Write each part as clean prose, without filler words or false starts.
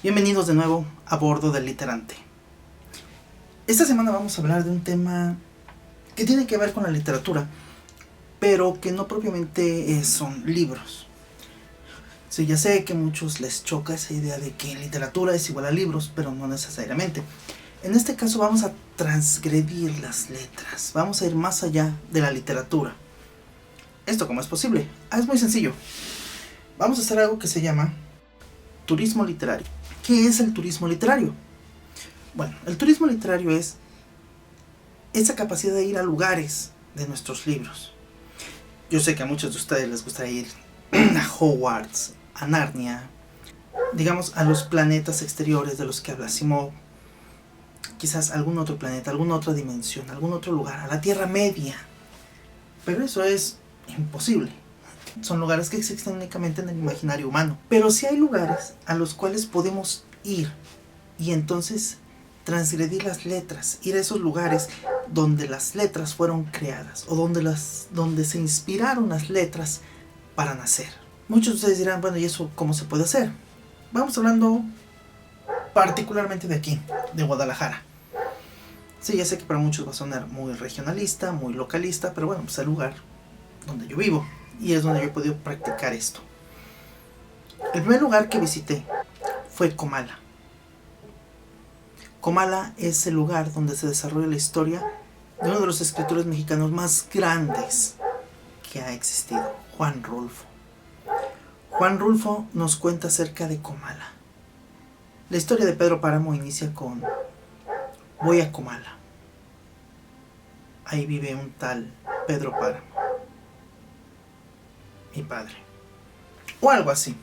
Bienvenidos de nuevo a bordo del Literante. Esta semana vamos a hablar de un tema que tiene que ver con la literatura, pero que no propiamente son libros. Sí, ya sé que a muchos les choca esa idea de que literatura es igual a libros, pero no necesariamente. En este caso vamos a transgredir las letras, vamos a ir más allá de la literatura. ¿Esto cómo es posible? Es muy sencillo. Vamos a hacer algo que se llama turismo literario. ¿Qué es el turismo literario? Bueno, el turismo literario es esa capacidad de ir a lugares de nuestros libros. Yo sé que a muchos de ustedes les gusta ir a Hogwarts, a Narnia, digamos a los planetas exteriores de los que habla Asimov, quizás algún otro planeta, alguna otra dimensión, algún otro lugar, a la Tierra Media. Pero eso es imposible. Son lugares que existen únicamente en el imaginario humano. Pero sí hay lugares a los cuales podemos ir y entonces transgredir las letras, ir a esos lugares donde las letras fueron creadas o donde se inspiraron las letras para nacer. Muchos de ustedes dirán, bueno, ¿y eso cómo se puede hacer? Vamos hablando particularmente de aquí, de Guadalajara. Sí, ya sé que para muchos va a sonar muy regionalista, muy localista, pero bueno, pues es el lugar donde yo vivo y es donde yo he podido practicar esto. El primer lugar que visité fue Comala. Comala es el lugar donde se desarrolla la historia de uno de los escritores mexicanos más grandes que ha existido, Juan Rulfo. Juan Rulfo nos cuenta acerca de Comala. La historia de Pedro Páramo inicia con: voy a Comala. Ahí vive un tal Pedro Páramo, mi padre. O algo así.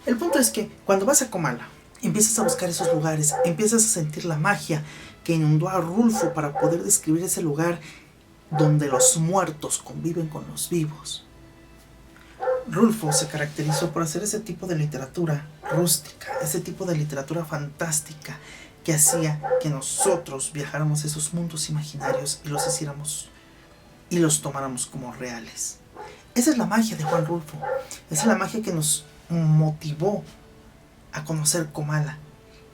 El punto es que cuando vas a Comala, empiezas a buscar esos lugares, empiezas a sentir la magia que inundó a Rulfo para poder describir ese lugar donde los muertos conviven con los vivos. Rulfo se caracterizó por hacer ese tipo de literatura rústica, ese tipo de literatura fantástica que hacía que nosotros viajáramos a esos mundos imaginarios y los hiciéramos y los tomáramos como reales. Esa es la magia de Juan Rulfo, esa es la magia que nos motivó a conocer Comala,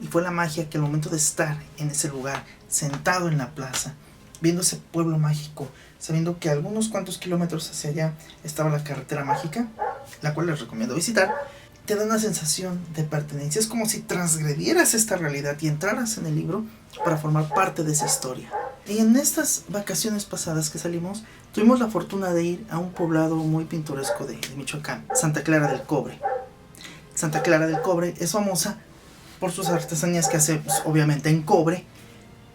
y fue la magia que al momento de estar en ese lugar, sentado en la plaza, viendo ese pueblo mágico, sabiendo que a algunos cuantos kilómetros hacia allá estaba la carretera mágica, la cual les recomiendo visitar, te da una sensación de pertenencia. Es como si transgredieras esta realidad y entraras en el libro para formar parte de esa historia. Y en estas vacaciones pasadas que salimos, tuvimos la fortuna de ir a un poblado muy pintoresco de Michoacán, Santa Clara del Cobre. Santa Clara del Cobre es famosa por sus artesanías que hace, pues, obviamente en cobre,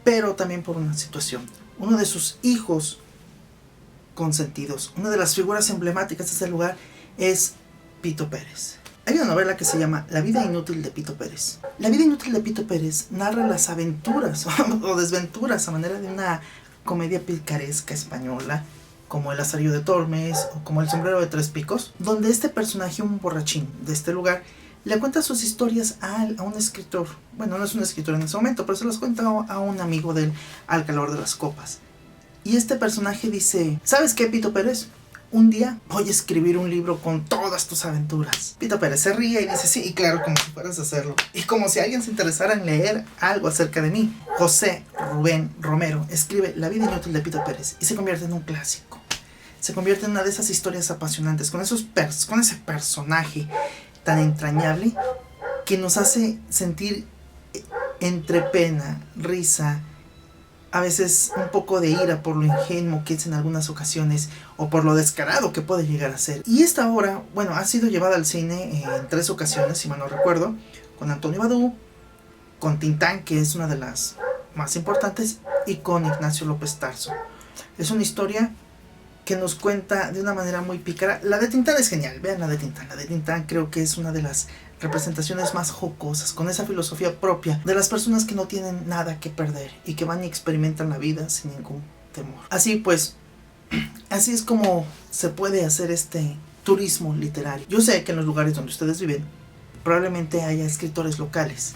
pero también por una situación. Uno de sus hijos consentidos, una de las figuras emblemáticas de este lugar es Pito Pérez. Hay una novela que se llama La vida inútil de Pito Pérez. La vida inútil de Pito Pérez narra las aventuras o desventuras a manera de una comedia picaresca española, como El Lazarillo de Tormes o como El Sombrero de Tres Picos, donde este personaje, un borrachín de este lugar, le cuenta sus historias a un escritor. Bueno, no es un escritor en ese momento, pero se las cuenta a un amigo de él al calor de las copas. Y este personaje dice: ¿sabes qué, Pito Pérez? Un día voy a escribir un libro con todas tus aventuras. Pito Pérez se ríe y dice: sí, y claro, como si fueras a hacerlo. Y como si alguien se interesara en leer algo acerca de mí. José Rubén Romero escribe La vida inútil de Pito Pérez y se convierte en un clásico. Se convierte en una de esas historias apasionantes con ese personaje tan entrañable que nos hace sentir entre pena, risa, a veces un poco de ira por lo ingenuo que es en algunas ocasiones o por lo descarado que puede llegar a ser. Y esta obra, bueno, ha sido llevada al cine en 3 ocasiones, si mal no recuerdo, con Antonio Badú, con Tintán, que es una de las más importantes, y con Ignacio López Tarso. Es una historia que nos cuenta de una manera muy pícara. La de Tintán es genial, vean la de Tintán. La de Tintán creo que es una de las representaciones más jocosas, con esa filosofía propia de las personas que no tienen nada que perder y que van y experimentan la vida sin ningún temor. Así pues, Así es como se puede hacer este turismo literario. Yo sé que en los lugares donde ustedes viven probablemente haya escritores locales.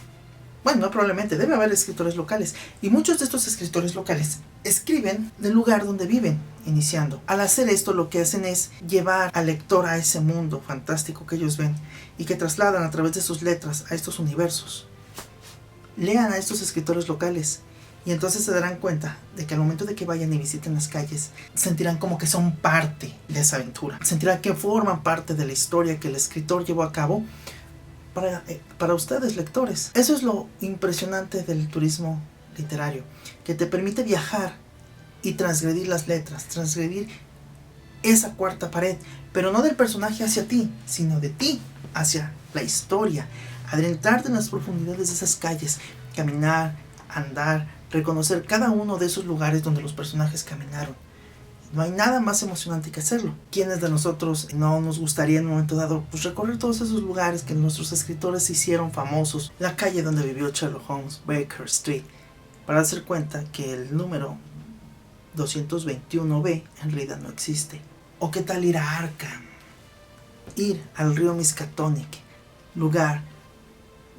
Bueno, no probablemente, debe haber escritores locales. Y muchos de estos escritores locales escriben del lugar donde viven, iniciando. Al hacer esto, lo que hacen es llevar al lector a ese mundo fantástico que ellos ven y que trasladan a través de sus letras a estos universos. Lean a estos escritores locales y entonces se darán cuenta de que al momento de que vayan y visiten las calles, sentirán como que son parte de esa aventura. Sentirán que forman parte de la historia que el escritor llevó a cabo para ustedes, lectores. Eso es lo impresionante del turismo literario, que te permite viajar y transgredir las letras, transgredir esa cuarta pared, pero no del personaje hacia ti, sino de ti hacia la historia. Adentrarte en las profundidades de esas calles, caminar, andar, reconocer cada uno de esos lugares donde los personajes caminaron. No hay nada más emocionante que hacerlo. ¿Quiénes de nosotros no nos gustaría en un momento dado pues recorrer todos esos lugares que nuestros escritores se hicieron famosos? La calle donde vivió Sherlock Holmes, Baker Street, para darse cuenta que el número 221B en realidad no existe. ¿O qué tal ir a Arkham? Ir al río Miskatonic, lugar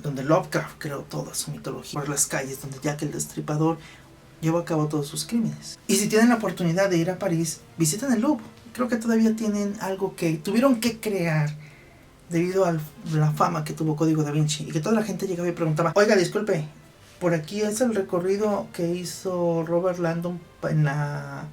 donde Lovecraft creó toda su mitología, por las calles donde Jack el Destripador llevó a cabo todos sus crímenes. Y si tienen la oportunidad de ir a París, visiten el Louvre. Creo que todavía tienen algo que tuvieron que crear debido a la fama que tuvo Código Da Vinci, y que toda la gente llegaba y preguntaba: oiga, disculpe, por aquí es el recorrido que hizo Robert Landon en la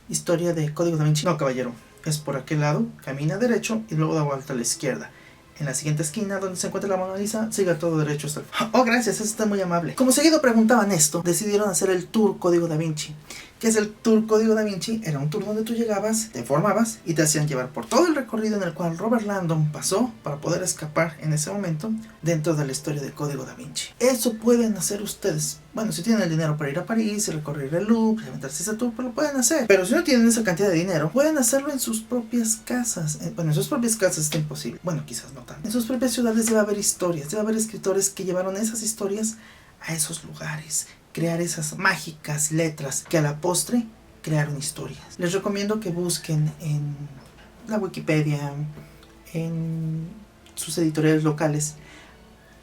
historia de Código Da Vinci. No, caballero, es por aquel lado, camina derecho y luego da vuelta a la izquierda. En la siguiente esquina donde se encuentra la Mona Lisa, siga todo derecho hasta el... Oh, gracias, eso está muy amable. Como seguido preguntaban esto, decidieron hacer el Tour Código Da Vinci. ¿Qué es el Tour Código Da Vinci? Era un tour donde tú llegabas, te formabas y te hacían llevar por todo el recorrido en el cual Robert Landon pasó para poder escapar en ese momento dentro de la historia del Código Da Vinci. Eso pueden hacer ustedes. Bueno, si tienen el dinero para ir a París y recorrer el Louvre y aventarse ese tour, pues lo pueden hacer. Pero si no tienen esa cantidad de dinero, pueden hacerlo en sus propias casas. Bueno, en sus propias casas está imposible. Bueno, quizás no tanto. En sus propias ciudades debe haber historias, debe haber escritores que llevaron esas historias a esos lugares. Crear esas mágicas letras que a la postre crearon historias. Les recomiendo que busquen en la Wikipedia, en sus editoriales locales,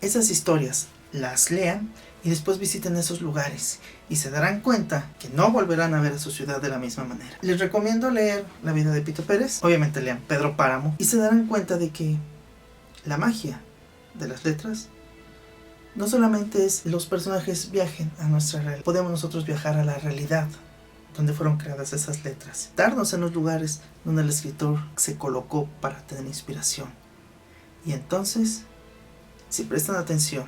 esas historias, las lean y después visiten esos lugares y se darán cuenta que no volverán a ver a su ciudad de la misma manera. Les recomiendo leer La vida de Pito Pérez, obviamente lean Pedro Páramo y se darán cuenta de que la magia de las letras no solamente es los personajes viajen a nuestra realidad, podemos nosotros viajar a la realidad donde fueron creadas esas letras, darnos en los lugares donde el escritor se colocó para tener inspiración. Y entonces, si prestan atención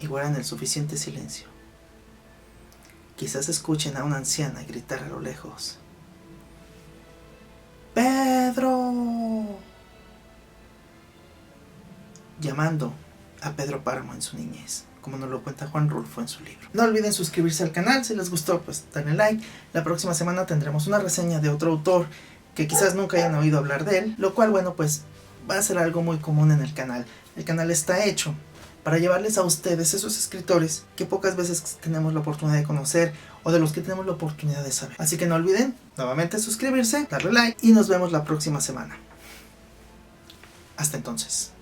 y guardan el suficiente silencio, quizás escuchen a una anciana gritar a lo lejos: ¡Pedro! Llamando a Pedro Páramo en su niñez, como nos lo cuenta Juan Rulfo en su libro. No olviden suscribirse al canal, si les gustó pues denle like. La próxima semana tendremos una reseña de otro autor que quizás nunca hayan oído hablar de él, lo cual bueno pues va a ser algo muy común en el canal. El canal está hecho para llevarles a ustedes esos escritores que pocas veces tenemos la oportunidad de conocer o de los que tenemos la oportunidad de saber. Así que no olviden nuevamente suscribirse, darle like y nos vemos la próxima semana. Hasta entonces.